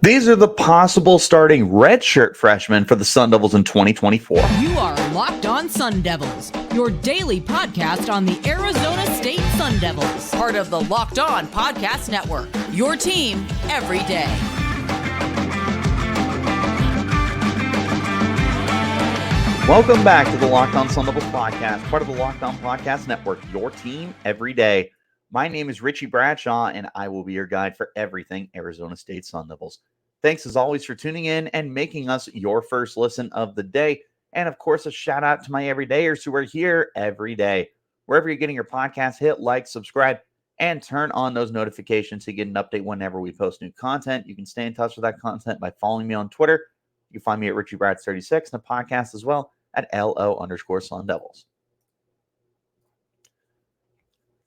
These are the possible starting redshirt freshmen for the Sun Devils in 2024. You are Locked On Sun Devils, your daily podcast on the Arizona State Sun Devils, part of the Locked On Podcast Network, your team every day. Welcome back to the Locked On Sun Devils podcast, part of the Locked On Podcast Network, your team every day. My name is Richie Bradshaw, and I will be your guide for everything Arizona State Sun Devils. Thanks as always for tuning in and making us your first listen of the day. And of course, a shout out to my everydayers who are here every day. Wherever you're getting your podcast, hit like, subscribe, and turn on those notifications to get an update whenever we post new content. You can stay in touch with that content by following me on Twitter. You can find me at RichieBrads36 and the podcast as well at LO_Sun Devils.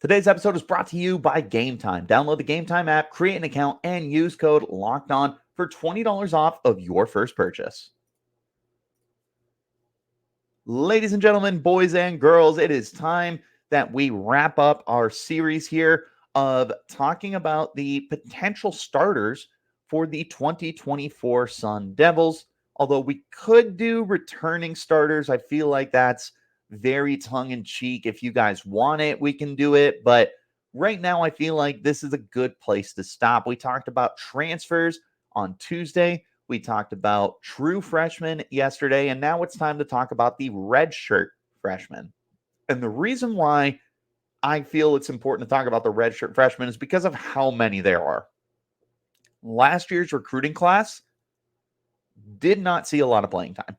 Today's episode is brought to you by Game Time. Download the Game Time app, create an account, and use code LOCKEDON for $20 off of your first purchase. Ladies and gentlemen, boys and girls, it is time that we wrap up our series here of talking about the potential starters for the 2024 Sun Devils. Although we could do returning starters, I feel like that's very tongue-in-cheek. If you guys want it, we can do it. But right now, I feel like this is a good place to stop. We talked about transfers on Tuesday. We talked about true freshmen yesterday. And now it's time to talk about the redshirt freshmen. And the reason why I feel it's important to talk about the redshirt freshmen is because of how many there are. Last year's recruiting class did not see a lot of playing time.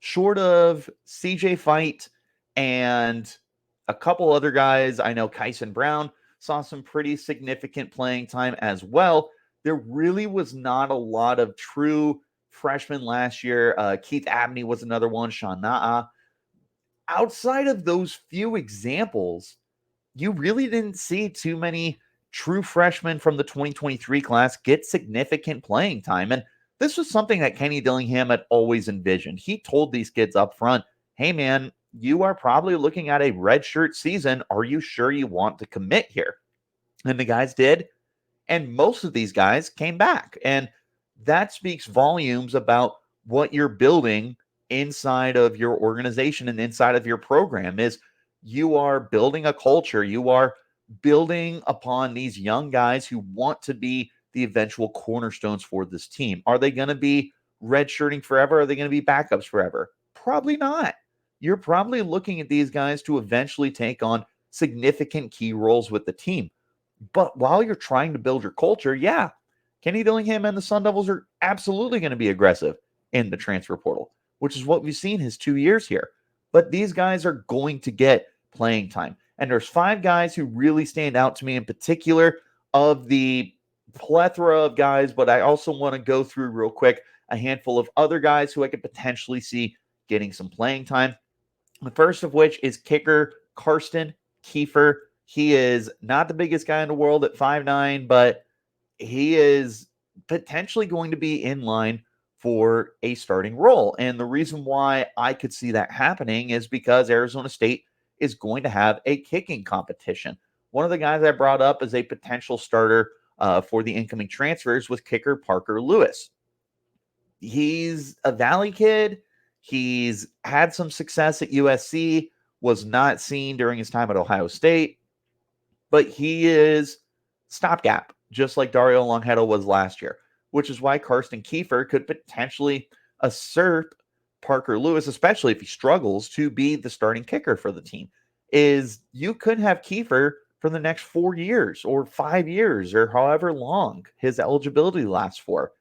Short of CJ Fight and a couple other guys, I know Kyran Brown saw some pretty significant playing time as well. There really was not a lot of true freshmen last year. Keith Abney was another one, Sean Na'a. Outside of those few examples, you really didn't see too many true freshmen from the 2023 class get significant playing time. And this was something that Kenny Dillingham had always envisioned. He told these kids up front, hey, man, you are probably looking at a redshirt season. Are you sure you want to commit here? And the guys did. And most of these guys came back. And that speaks volumes about what you're building inside of your organization and inside of your program is you are building a culture. You are building upon these young guys who want to be the eventual cornerstones for this team. Are they going to be redshirting forever? Are they going to be backups forever? Probably not. You're probably looking at these guys to eventually take on significant key roles with the team. But while you're trying to build your culture, yeah, Kenny Dillingham and the Sun Devils are absolutely going to be aggressive in the transfer portal, which is what we've seen his 2 years here. But these guys are going to get playing time. And there's 5 guys who really stand out to me in particular of the plethora of guys, but I also want to go through real quick a handful of other guys who I could potentially see getting some playing time. The first of which is kicker Karsten Kiefer. He is not the biggest guy in the world at 5'9", but he is potentially going to be in line for a starting role. And the reason why I could see that happening is because Arizona State is going to have a kicking competition. One of the guys I brought up as a potential starter for the incoming transfers was kicker Parker Lewis. He's a Valley kid. He's had some success at USC, was not seen during his time at Ohio State, but he is stopgap, just like Dario Longhetto was last year, which is why Karsten Kiefer could potentially assert Parker Lewis, especially if he struggles, to be the starting kicker for the team. Is you could have Kiefer for the next 4 years or 5 years or however long his eligibility lasts for.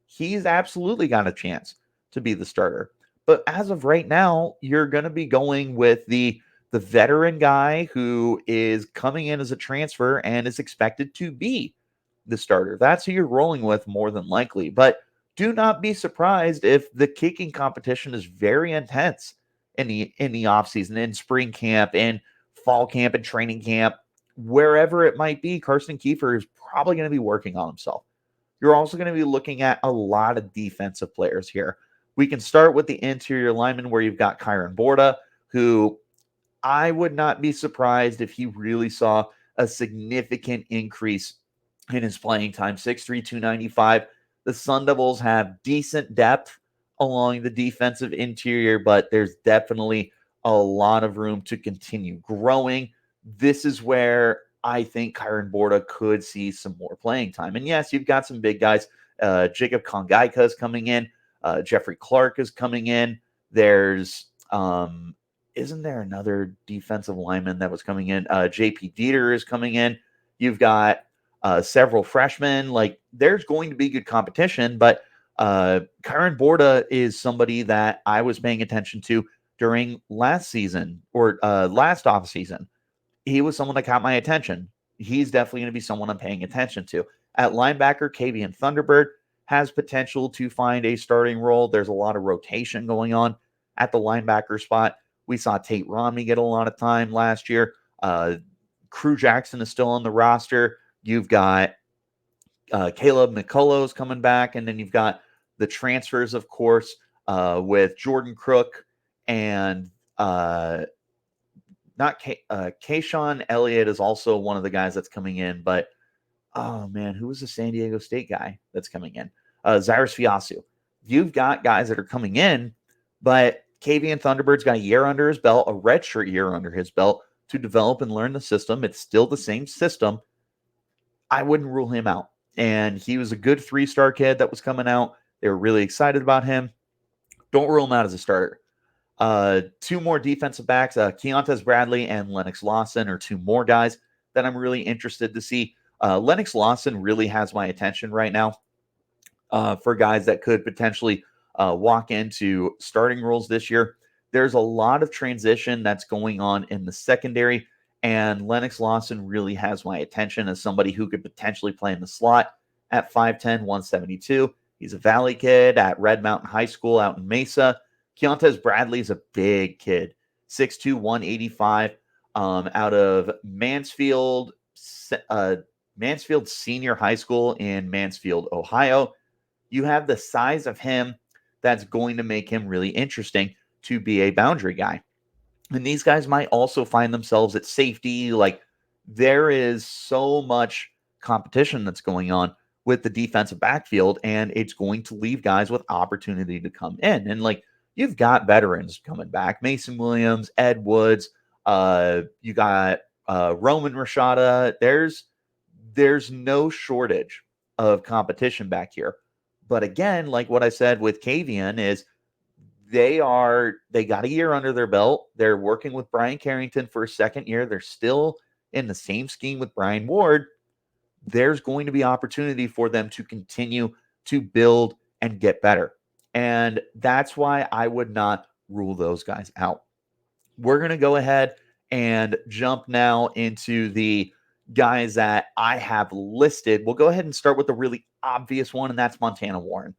He's absolutely got a chance to be the starter. But as of right now, you're going to be going with the veteran guy who is coming in as a transfer and is expected to be the starter. That's who you're rolling with more than likely. But do not be surprised if the kicking competition is very intense in the offseason, in spring camp, in fall camp, and training camp. Wherever it might be, Karsten Kiefer is probably going to be working on himself. You're also going to be looking at a lot of defensive players here. We can start with the interior linemen where you've got Kyran Bourda, who I would not be surprised if he really saw a significant increase in his playing time. 6'3", 295, the Sun Devils have decent depth along the defensive interior, but there's definitely a lot of room to continue growing. This is where I think Kyran Bourda could see some more playing time. And yes, you've got some big guys. Jacob Kongaika is coming in. Jeffrey Clark is coming in. There's isn't there another defensive lineman that was coming in? JP Dieter is coming in. You've got several freshmen. Like, there's going to be good competition, but Kyran Bourda is somebody that I was paying attention to during last season or last off season. He was someone that caught my attention. He's definitely going to be someone I'm paying attention to. At linebacker, Kavian Thunderbird has potential to find a starting role. There's a lot of rotation going on at the linebacker spot. We saw Tate Romney get a lot of time last year. Crew Jackson is still on the roster. You've got Caleb McCullough's coming back, and then you've got the transfers, of course, with Jordan Crook and Kayshawn Elliott is also one of the guys that's coming in, but oh man, who was the San Diego State guy that's coming in? Cyrus Fiasu. You've got guys that are coming in, but Kavian Thunderbird's got a year under his belt, a redshirt year under his belt to develop and learn the system. It's still the same system. I wouldn't rule him out. And he was a good 3-star kid that was coming out. They were really excited about him. Don't rule him out as a starter. Two more defensive backs, Keontez Bradley and Lenox Lawson are two more guys that I'm really interested to see. Lenox Lawson really has my attention right now for guys that could potentially walk into starting roles this year. There's a lot of transition that's going on in the secondary, and Lenox Lawson really has my attention as somebody who could potentially play in the slot at 5'10", 172. He's a Valley kid at Red Mountain High School out in Mesa. Keontez Bradley is a big kid, 6'2", 185, out of Mansfield Senior High School in Mansfield, Ohio. You have the size of him that's going to make him really interesting to be a boundary guy. And these guys might also find themselves at safety. Like, there is so much competition that's going on with the defensive backfield, and it's going to leave guys with opportunity to come in. And like, you've got veterans coming back, Mason Williams, Ed Woods, you got Roman Rashada. There's no shortage of competition back here. But again, like what I said with Kavian is they got a year under their belt. They're working with Brian Carrington for a second year. They're still in the same scheme with Brian Ward. There's going to be opportunity for them to continue to build and get better. And that's why I would not rule those guys out. We're going to go ahead and jump now into the guys that I have listed. We'll go ahead and start with the really obvious one, and that's Montana Warren.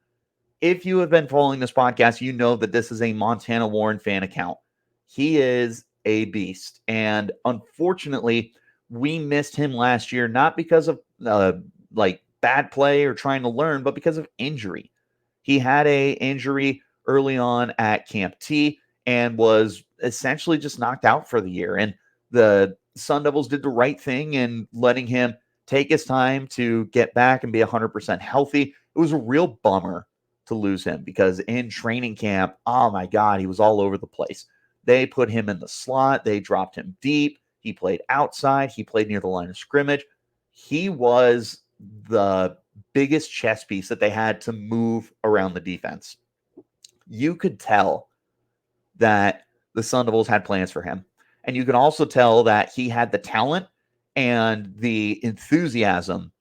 If you have been following this podcast, you know that this is a Montana Warren fan account. He is a beast. And unfortunately, we missed him last year, not because of bad play or trying to learn, but because of injury. He had a injury early on at Camp T and was essentially just knocked out for the year. And the Sun Devils did the right thing in letting him take his time to get back and be 100% healthy. It was a real bummer to lose him because in training camp, oh my God, he was all over the place. They put him in the slot. They dropped him deep. He played outside. He played near the line of scrimmage. He was the biggest chess piece that they had to move around the defense. You could tell that the Sun Devils had plans for him. And you can also tell that he had the talent and the enthusiasm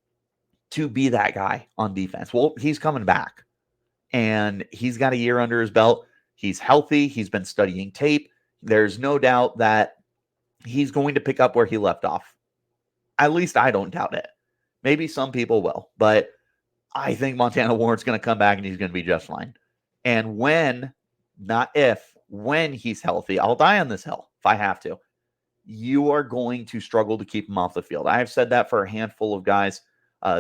to be that guy on defense. Well, he's coming back. And he's got a year under his belt. He's healthy. He's been studying tape. There's no doubt that he's going to pick up where he left off. At least I don't doubt it. Maybe some people will. But I think Montana Warren's going to come back and he's going to be just fine. And when, not if, when he's healthy, I'll die on this hill if I have to. You are going to struggle to keep him off the field. I've said that for a handful of guys.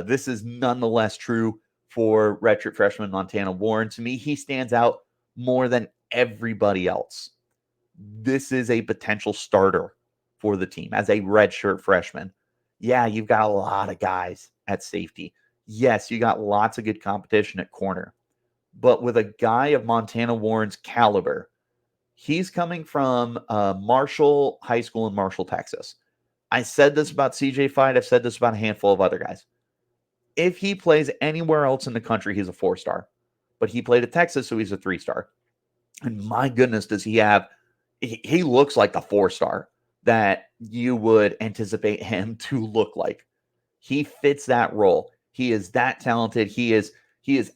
This is nonetheless true for redshirt freshman Montana Warren. To me, he stands out more than everybody else. This is a potential starter for the team as a redshirt freshman. Yeah, you've got a lot of guys at safety. yes, you got lots of good competition at corner, but with a guy of Montana Warren's caliber, he's coming from Marshall High School in Marshall, Texas. I said this about CJ Fight. I've said this about a handful of other guys. If he plays anywhere else in the country, he's a 4-star. But he played at Texas, so he's a 3-star. And my goodness, does he have – he looks like the 4-star that you would anticipate him to look like. He fits that role. He is that talented. He is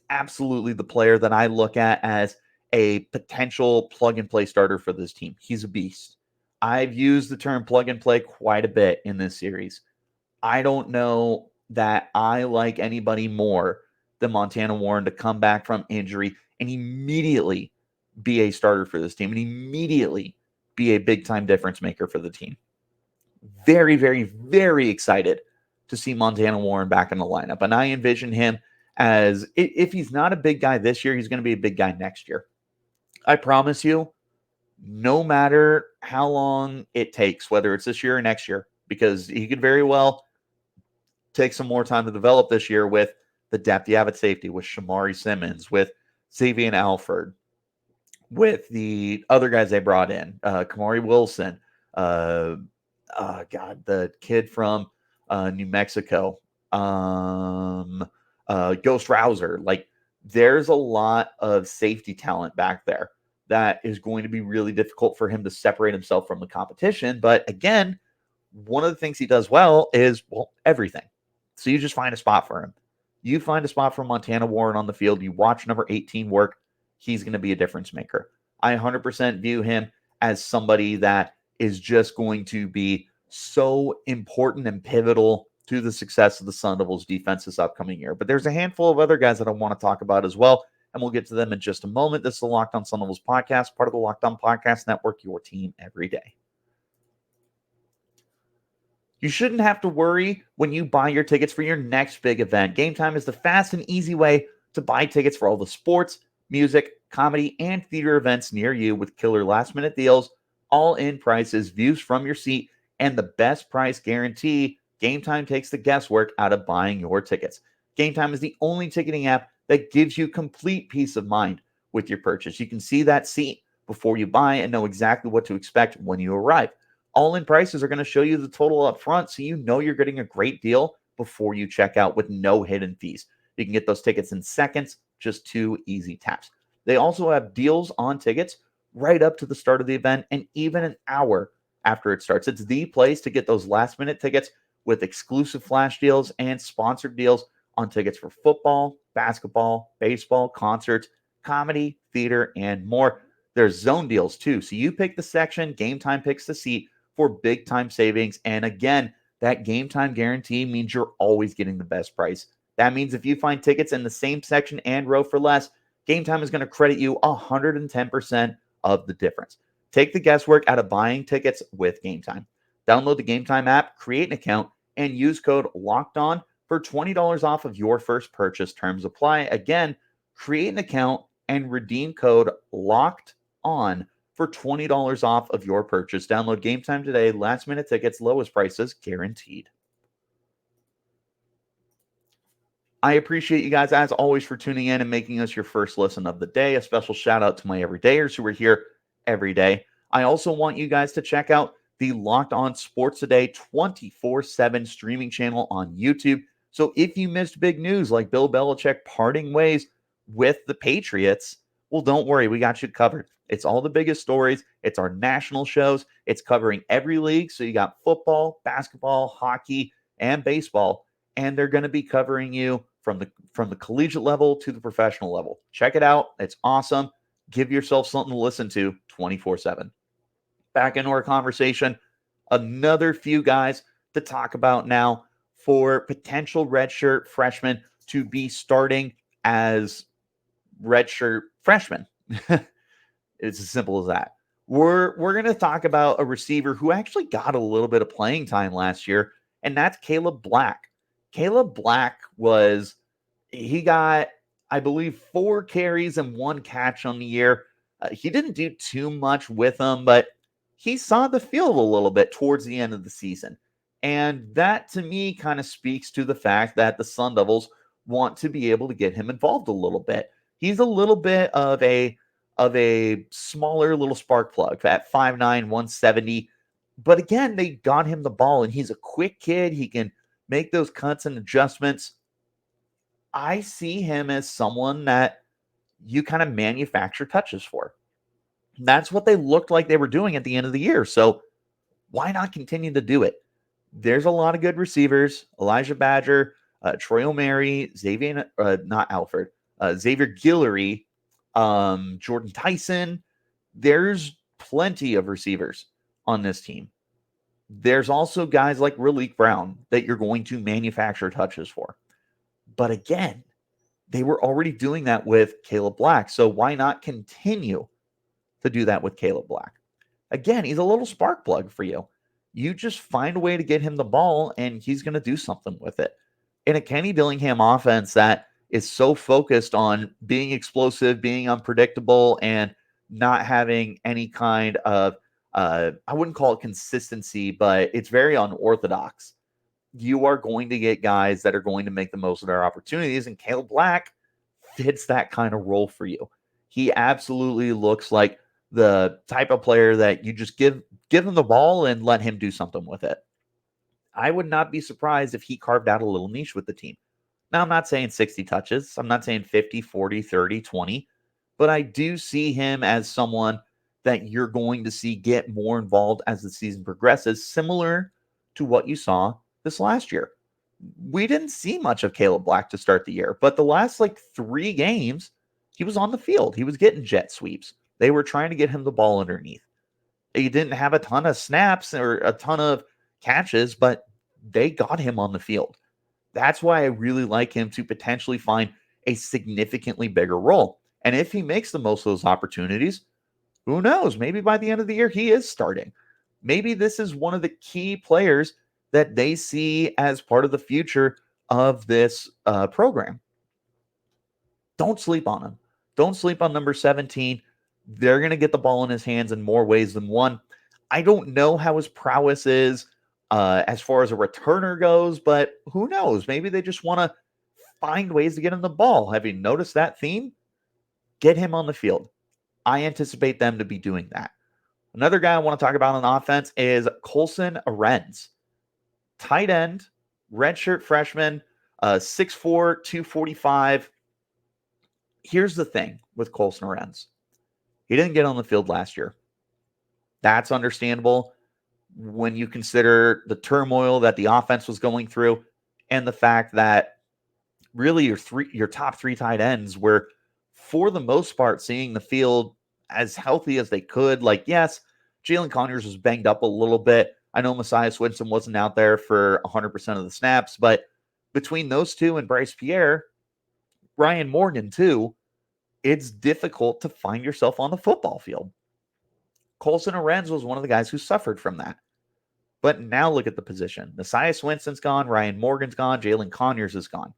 absolutely the player that I look at as a potential plug-and-play starter for this team. He's a beast. I've used the term plug-and-play quite a bit in this series. I don't know that I like anybody more than Montana Warren to come back from injury and immediately be a starter for this team and immediately be a big-time difference maker for the team. Very, very, very excited to see Montana Warren back in the lineup. And I envision him as, if he's not a big guy this year, he's going to be a big guy next year. I promise you, no matter how long it takes, whether it's this year or next year, because he could very well take some more time to develop this year with the depth you have at safety, with Shamari Simmons, with Xavier Alford, with the other guys they brought in, Kamari Wilson, the kid from New Mexico, Ghost Rouser. Like, there's a lot of safety talent back there that is going to be really difficult for him to separate himself from the competition. But again, one of the things he does well is, everything. So you just find a spot for him. You find a spot for Montana Warren on the field. You watch number 18 work. He's going to be a difference maker. I 100% view him as somebody that is just going to be so important and pivotal to the success of the Sun Devils defense this upcoming year. But there's a handful of other guys that I want to talk about as well, and we'll get to them in just a moment. This is the Locked On Sun Devils podcast, part of the Locked On Podcast Network, your team every day. You shouldn't have to worry when you buy your tickets for your next big event. Game Time is the fast and easy way to buy tickets for all the sports, music, comedy, and theater events near you with killer last-minute deals, all-in prices, views from your seat, and the best price guarantee. Game Time takes the guesswork out of buying your tickets. Game Time is the only ticketing app that gives you complete peace of mind with your purchase. You can see that seat before you buy and know exactly what to expect when you arrive. All-in prices are going to show you the total up front, so you know you're getting a great deal before you check out with no hidden fees. You can get those tickets in seconds, just 2 easy taps. They also have deals on tickets right up to the start of the event and even an hour after it starts. It's the place to get those last-minute tickets with exclusive flash deals and sponsored deals on tickets for football, basketball, baseball, concerts, comedy, theater, and more. There's zone deals too. So you pick the section, Game Time picks the seat for big time savings. And again, that Game Time guarantee means you're always getting the best price. That means if you find tickets in the same section and row for less, Game Time is going to credit you 110% of the difference. Take the guesswork out of buying tickets with Game Time. Download the Game Time app, create an account, and use code LOCKEDON for $20 off of your first purchase. Terms apply. Again, create an account and redeem code LOCKEDON for $20 off of your purchase. Download Game Time today. Last minute tickets, lowest prices guaranteed. I appreciate you guys, as always, for tuning in and making us your first listen of the day. A special shout out to my everydayers who are here every day. I also want you guys to check out the Locked On Sports Today 24/7 streaming channel on YouTube. So if you missed big news like Bill Belichick parting ways with the Patriots, well, don't worry, we got you covered. It's all the biggest stories. It's our national shows. It's covering every league. So you got football, basketball, hockey, and baseball. And they're going to be covering you from the collegiate level to the professional level. Check it out. It's awesome. Give yourself something to listen to 24/7. Back into our conversation. Another few guys to talk about now for potential redshirt freshmen to be starting as redshirt freshmen. It's as simple as that. We're going to talk about a receiver who actually got a little bit of playing time last year, and that's Kaleb Black. Kaleb Black he got, I believe, 4 carries and 1 catch on the year. He didn't do too much with them, but he saw the field a little bit towards the end of the season. And that, to me, kind of speaks to the fact that the Sun Devils want to be able to get him involved a little bit. He's a little bit of a smaller little spark plug at 5'9", 170. But again, they got him the ball, and he's a quick kid. He can make those cuts and adjustments. I see him as someone that you kind of manufacture touches for. That's what they looked like they were doing at the end of the year. So why not continue to do it? There's a lot of good receivers. Elijah Badger, Troy O'Mary, Xavier Guillory, Jordan Tyson. There's plenty of receivers on this team. There's also guys like Raleek Brown that you're going to manufacture touches for. But again, they were already doing that with Kaleb Black. So why not continue to do that with Kaleb Black? Again, he's a little spark plug for you. You just find a way to get him the ball, and he's going to do something with it. In a Kenny Dillingham offense that is so focused on being explosive, being unpredictable, and not having any kind of, I wouldn't call it consistency, but it's very unorthodox. You are going to get guys that are going to make the most of their opportunities, and Kaleb Black fits that kind of role for you. He absolutely looks like the type of player that you just give him the ball and let him do something with it. I would not be surprised if he carved out a little niche with the team. Now, I'm not saying 60 touches. I'm not saying 50, 40, 30, 20. But I do see him as someone that you're going to see get more involved as the season progresses, similar to what you saw this last year. We didn't see much of Kaleb Black to start the year, but the last 3 games, he was on the field. He was getting jet sweeps. They were trying to get him the ball underneath. He didn't have a ton of snaps or a ton of catches, but they got him on the field. That's why I really like him to potentially find a significantly bigger role. And if he makes the most of those opportunities, who knows? Maybe by the end of the year, he is starting. Maybe this is one of the key players that they see as part of the future of this program. Don't sleep on him. Don't sleep on number 17. They're going to get the ball in his hands in more ways than one. I don't know how his prowess is as far as a returner goes, but who knows? Maybe they just want to find ways to get him the ball. Have you noticed that theme? Get him on the field. I anticipate them to be doing that. Another guy I want to talk about on offense is Colson Arends. Tight end, redshirt freshman, 6'4", 245. Here's the thing with Colson Arends. He didn't get on the field last year. That's understandable when you consider the turmoil that the offense was going through and the fact that really your top 3 tight ends were, for the most part, seeing the field as healthy as they could. Yes, Jalen Conyers was banged up a little bit. I know Messiah Swinson wasn't out there for 100% of the snaps, but between those two and Bryce Pierre, Ryan Morgan too, it's difficult to find yourself on the football field. Colson Arends was one of the guys who suffered from that. But now look at the position. Messiah Swinson's gone, Ryan Morgan's gone, Jalen Conyers is gone.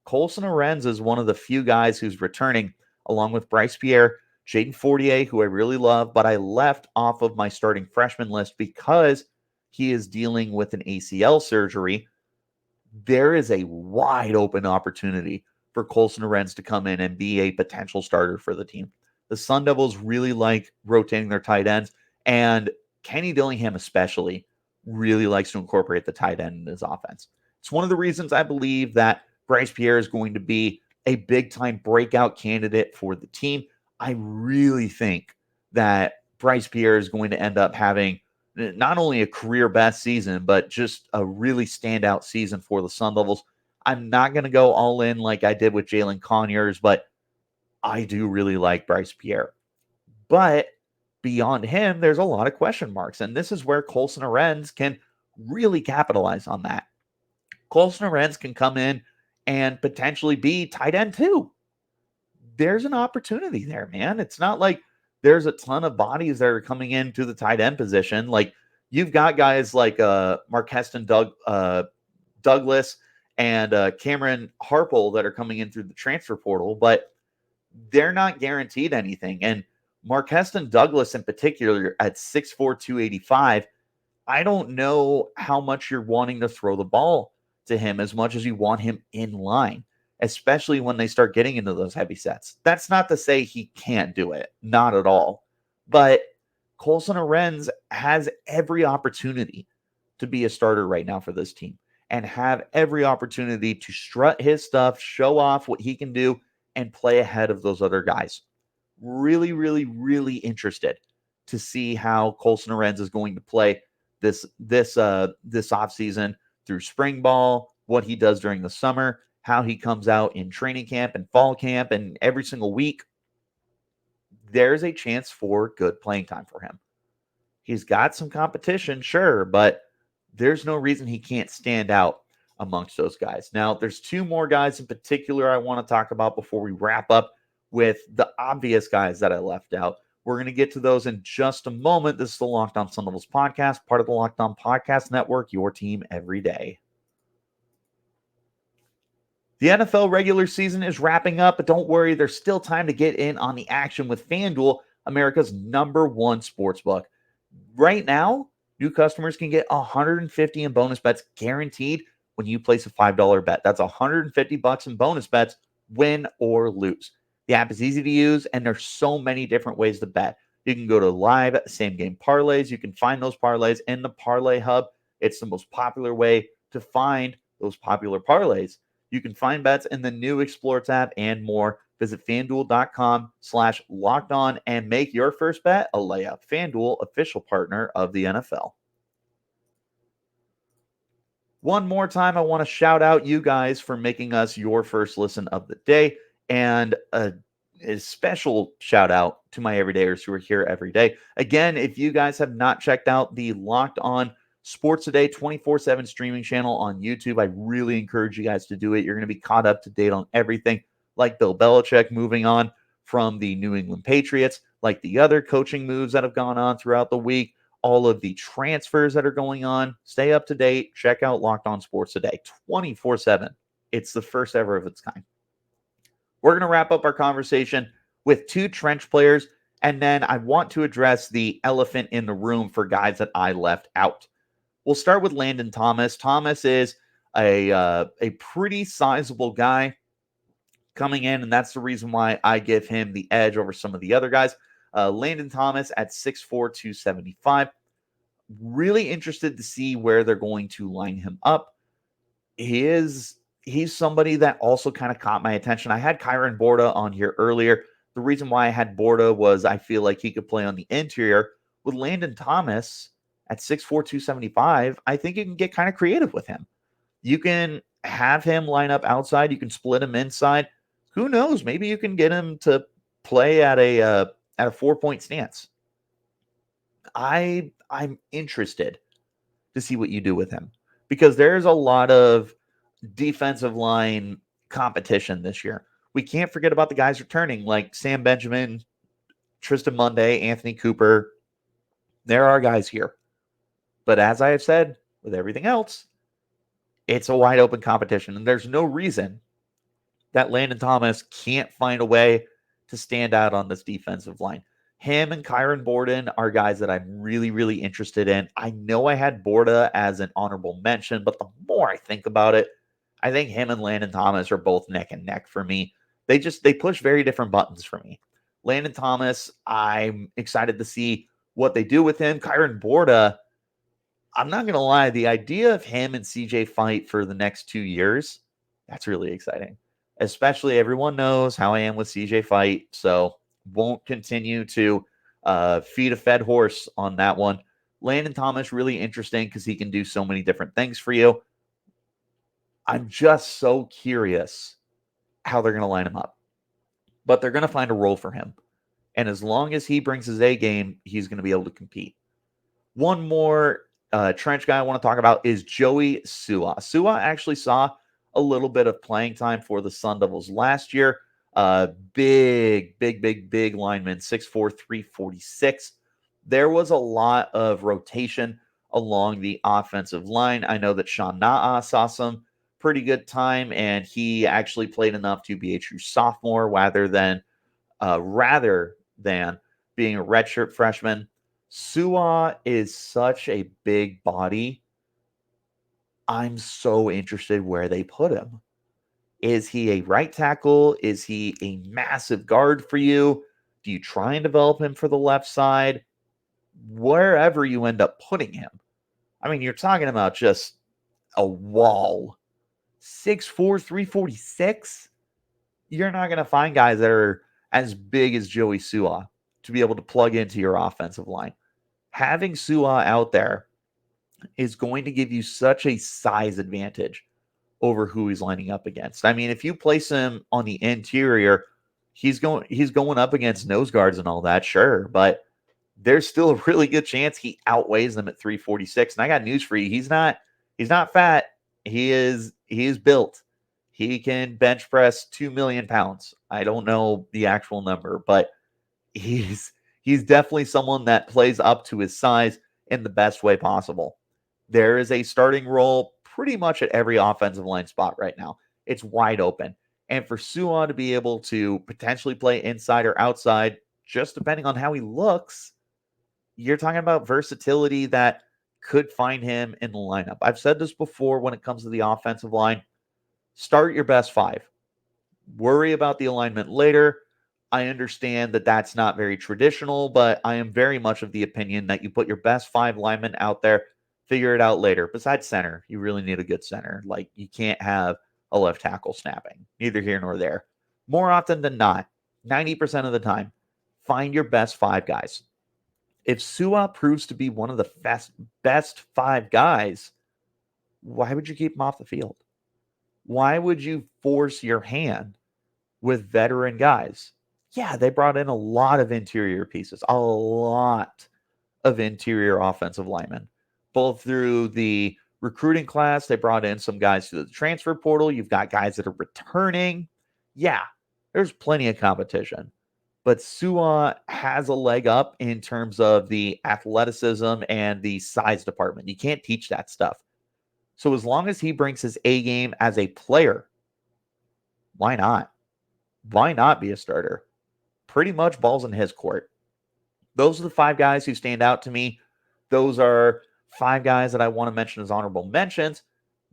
Colson Arends is one of the few guys who's returning, along with Bryce Pierre, Jaden Fortier, who I really love, but I left off of my starting freshman list because he is dealing with an ACL surgery. There is a wide open opportunity for Colson Arends to come in and be a potential starter for the team. The Sun Devils really like rotating their tight ends, and Kenny Dillingham especially really likes to incorporate the tight end in his offense. It's one of the reasons I believe that Bryce Pierre is going to be a big-time breakout candidate for the team. I really think that Bryce Pierre is going to end up having not only a career best season, but just a really standout season for the Sun Devils. I'm not going to go all in like I did with Jalen Conyers, but I do really like Bryce Pierre. But beyond him, there's a lot of question marks, and this is where Colson Arends can really capitalize on that. Colson Arends can come in and potentially be tight end too. There's an opportunity there, man. It's not like there's a ton of bodies that are coming into the tight end position. You've got guys like Marqueston Douglas and Cameron Harple that are coming in through the transfer portal, but they're not guaranteed anything. And Marqueston Douglas in particular at 6'4", 285, I don't know how much you're wanting to throw the ball to him as much as you want him in line, especially when they start getting into those heavy sets. That's not to say he can't do it, not at all. But Colson Arends has every opportunity to be a starter right now for this team and have every opportunity to strut his stuff, show off what he can do, and play ahead of those other guys. Really, really, really interested to see how Colson Arends is going to play this offseason through spring ball, what he does during the summer, how he comes out in training camp and fall camp and every single week. There's a chance for good playing time for him. He's got some competition, sure, but there's no reason he can't stand out amongst those guys. Now, there's two more guys in particular I want to talk about before we wrap up with the obvious guys that I left out. We're going to get to those in just a moment. This is the Locked On Sun Devils podcast, part of the Locked On Podcast Network, your team every day. The NFL regular season is wrapping up, but don't worry, there's still time to get in on the action with FanDuel, America's #1 sportsbook. Right now, new customers can get $150 in bonus bets guaranteed when you place a $5 bet. That's $150 in bonus bets, win or lose. The app is easy to use, and there's so many different ways to bet. You can go to live same-game parlays. You can find those parlays in the Parlay Hub. It's the most popular way to find those popular parlays. You can find bets in the new Explore tab and more. Visit FanDuel.com/lockedon and make your first bet a layup. FanDuel, official partner of the NFL. One more time, I want to shout out you guys for making us your first listen of the day. And a special shout out to my everydayers who are here every day. Again, if you guys have not checked out the Locked On Sports Today 24/7 streaming channel on YouTube, I really encourage you guys to do it. You're going to be caught up to date on everything, like Bill Belichick moving on from the New England Patriots, like the other coaching moves that have gone on throughout the week, all of the transfers that are going on. Stay up to date. Check out Locked On Sports Today 24/7. It's the first ever of its kind. We're going to wrap up our conversation with two trench players, and then I want to address the elephant in the room for guys that I left out. We'll start with Landen Thomas. Thomas is a pretty sizable guy coming in, and that's the reason why I give him the edge over some of the other guys. Landen Thomas at 6'4", 275. Really interested to see where they're going to line him up. He's somebody that also kind of caught my attention. I had Kyran Bourda on here earlier. The reason why I had Bourda was I feel like he could play on the interior. With Landen Thomas at 6'4", 275, I think you can get kind of creative with him. You can have him line up outside. You can split him inside. Who knows? Maybe you can get him to play at a 4-point stance. I'm interested to see what you do with him because there's a lot of defensive line competition this year. We can't forget about the guys returning like Sam Benjamin, Tristan Monday, Anthony Cooper. There are guys here. But as I have said with everything else, it's a wide open competition. And there's no reason that Landen Thomas can't find a way to stand out on this defensive line. Him and Kyran Bourda are guys that I'm really, really interested in. I know I had Bourda as an honorable mention, but the more I think about it, I think him and Landen Thomas are both neck and neck for me. They push very different buttons for me. Landen Thomas, I'm excited to see what they do with him. Kyran Bourda, I'm not going to lie, the idea of him and CJ fight for the next 2 years, that's really exciting. Especially everyone knows how I am with CJ fight, so won't continue to feed a fed horse on that one. Landen Thomas, really interesting because he can do so many different things for you. I'm just so curious how they're going to line him up. But they're going to find a role for him. And as long as he brings his A game, he's going to be able to compete. One more trench guy I want to talk about is Joey Sua. Sua actually saw a little bit of playing time for the Sun Devils last year. Big lineman, 6'4", 346. There was a lot of rotation along the offensive line. I know that Sean Na'a saw some pretty good time, and he actually played enough to be a true sophomore rather than being a redshirt freshman. Sua is such a big body. I'm so interested where they put him. Is he a right tackle? Is he a massive guard for you? Do you try and develop him for the left side? Wherever you end up putting him. I mean, you're talking about just a wall. 6'4", 346. You're not going to find guys that are as big as Joey Sua to be able to plug into your offensive line. Having Sua out there is going to give you such a size advantage over who he's lining up against. I mean, if you place him on the interior, he's going up against nose guards and all that, sure, but there's still a really good chance he outweighs them at 346. And I got news for you. He's not fat. He is built. He can bench press 2 million pounds. I don't know the actual number, but he's definitely someone that plays up to his size in the best way possible. There is a starting role pretty much at every offensive line spot right now. It's wide open. And for Sua to be able to potentially play inside or outside, just depending on how he looks, you're talking about versatility that could find him in the lineup. I've said this before when it comes to the offensive line. Start your best 5. Worry about the alignment later. I understand that that's not very traditional, but I am very much of the opinion that you put your best 5 linemen out there, figure it out later. Besides center, you really need a good center. Like, you can't have a left tackle snapping, neither here nor there. More often than not, 90% of the time, find your best 5 guys. If Sua proves to be one of the best 5 guys, why would you keep him off the field? Why would you force your hand with veteran guys? Yeah, they brought in a lot of interior pieces, a lot of interior offensive linemen, both through the recruiting class. They brought in some guys through the transfer portal. You've got guys that are returning. Yeah, there's plenty of competition. But Sua has a leg up in terms of the athleticism and the size department. You can't teach that stuff. So as long as he brings his A game as a player, why not? Why not be a starter? Pretty much balls in his court. Those are the 5 guys who stand out to me. Those are 5 guys that I want to mention as honorable mentions.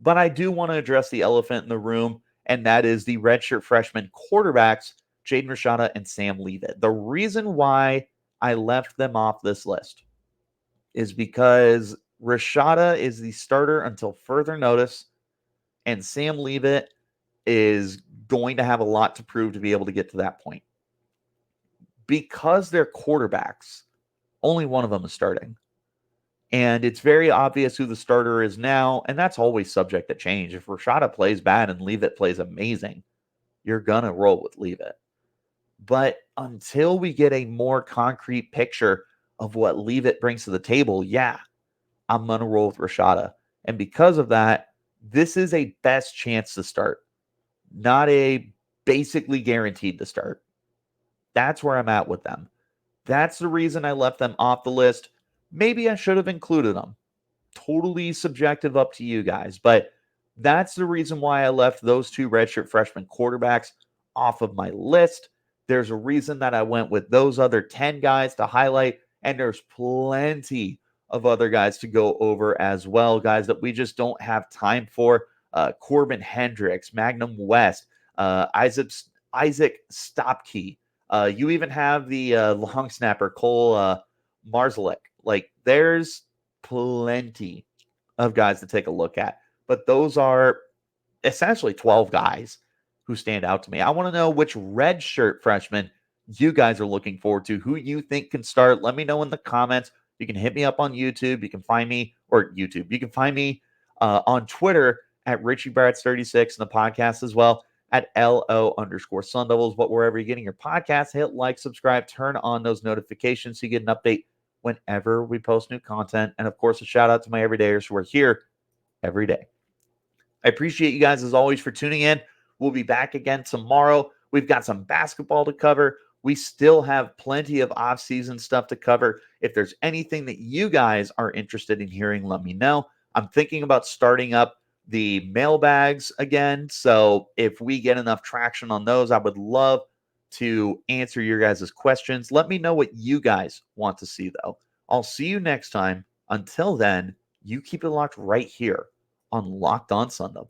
But I do want to address the elephant in the room, and that is the redshirt freshman quarterbacks, Jaden Rashada and Sam Leavitt. The reason why I left them off this list is because Rashada is the starter until further notice, and Sam Leavitt is going to have a lot to prove to be able to get to that point. Because they're quarterbacks, only one of them is starting. And it's very obvious who the starter is now, and that's always subject to change. If Rashada plays bad and Leavitt plays amazing, you're going to roll with Leavitt. But until we get a more concrete picture of what Leavitt brings to the table, yeah, I'm going to roll with Rashada. And because of that, this is a best chance to start, not a basically guaranteed to start. That's where I'm at with them. That's the reason I left them off the list. Maybe I should have included them. Totally subjective, up to you guys. But that's the reason why I left those 2 redshirt freshman quarterbacks off of my list. There's a reason that I went with those other 10 guys to highlight, and there's plenty of other guys to go over as well, guys that we just don't have time for. Corbin Hendricks, Magnum West, Isaac Stopkey. You even have the long snapper, Cole Marzalek. Like, there's plenty of guys to take a look at. But those are essentially 12 guys who stand out to me. I want to know which red shirt freshmen you guys are looking forward to, who you think can start. Let me know in the comments. You can hit me up on YouTube. You can find me, You can find me on Twitter at Richie Bradshaw36 and the podcast as well at LO_Sun Devils. But wherever you're getting your podcast, hit like, subscribe, turn on those notifications so you get an update whenever we post new content. And of course, a shout out to my everydayers who are here every day. I appreciate you guys as always for tuning in. We'll be back again tomorrow. We've got some basketball to cover. We still have plenty of off-season stuff to cover. If there's anything that you guys are interested in hearing, let me know. I'm thinking about starting up the mailbags again. So if we get enough traction on those, I would love to answer your guys' questions. Let me know what you guys want to see, though. I'll see you next time. Until then, you keep it locked right here on Locked On Sun Devils.